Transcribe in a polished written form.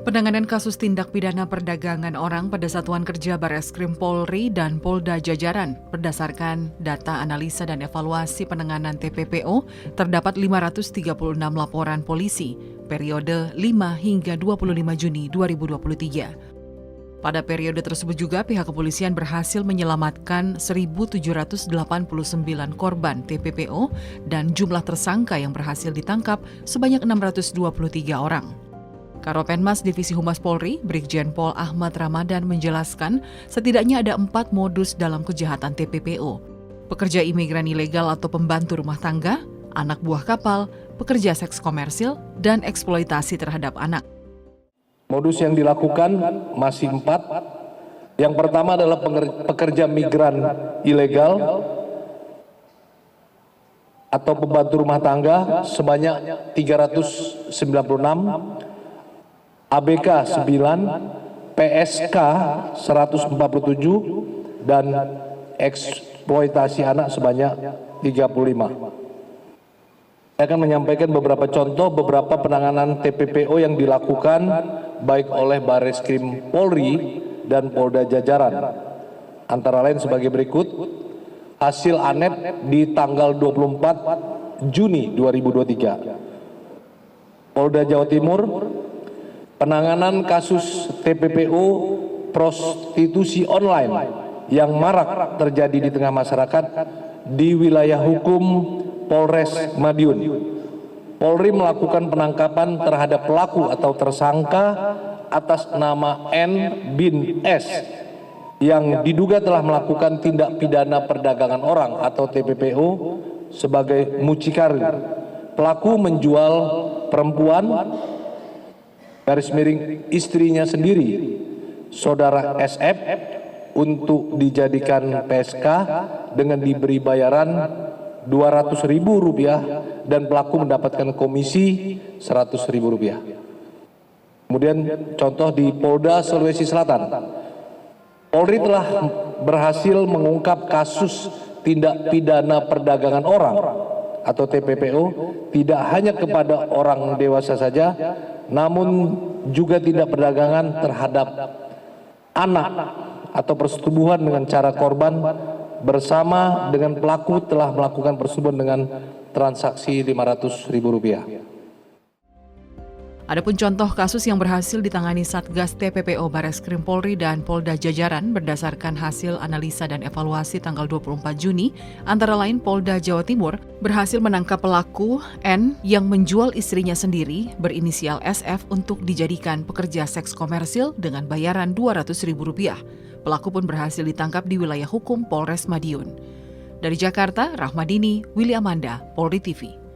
Penanganan kasus tindak pidana perdagangan orang pada Satuan Kerja Bareskrim Polri dan Polda Jajaran berdasarkan data analisa dan evaluasi penanganan TPPO terdapat 536 laporan polisi periode 5 hingga 25 Juni 2023. Pada periode tersebut juga pihak kepolisian berhasil menyelamatkan 1.789 korban TPPO dan jumlah tersangka yang berhasil ditangkap sebanyak 623 orang. Karopenmas Divisi Humas Polri, Brigjen Pol Ahmad Ramadan menjelaskan setidaknya ada 4 modus dalam kejahatan TPPO. Pekerja imigran ilegal atau pembantu rumah tangga, anak buah kapal, pekerja seks komersil, dan eksploitasi terhadap anak. Modus yang dilakukan masih 4. Yang pertama adalah pekerja migran ilegal atau pembantu rumah tangga sebanyak 396, ABK 9, PSK 147, dan eksploitasi anak sebanyak 35. Saya akan menyampaikan beberapa contoh beberapa penanganan TPPO yang dilakukan baik oleh Bareskrim Polri dan Polda Jajaran. Antara lain sebagai berikut: hasil ANEP di tanggal 24 Juni 2023. Polda Jawa Timur, penanganan kasus TPPO prostitusi online yang marak terjadi di tengah masyarakat di wilayah hukum Polres Madiun. Polri melakukan penangkapan terhadap pelaku atau tersangka atas nama N bin S yang diduga telah melakukan tindak pidana perdagangan orang atau TPPO sebagai mucikari. Pelaku menjual perempuan istrinya sendiri, saudara SF, untuk dijadikan PSK dengan diberi bayaran Rp200.000 dan pelaku mendapatkan komisi Rp100.000. Kemudian contoh di Polda Sulawesi Selatan, Polri telah berhasil mengungkap kasus tindak pidana perdagangan orang atau TPPO tidak hanya kepada orang dewasa saja, namun juga tindak perdagangan terhadap anak atau persetubuhan dengan cara korban bersama dengan pelaku telah melakukan persetubuhan dengan transaksi Rp500.000. Adapun contoh kasus yang berhasil ditangani Satgas TPPO Bareskrim Polri dan Polda Jajaran berdasarkan hasil analisa dan evaluasi tanggal 24 Juni, antara lain Polda Jawa Timur berhasil menangkap pelaku N yang menjual istrinya sendiri berinisial SF untuk dijadikan pekerja seks komersil dengan bayaran Rp200.000. Pelaku pun berhasil ditangkap di wilayah hukum Polres Madiun. Dari Jakarta, Rahmadini, Willy Amanda, Polri TV.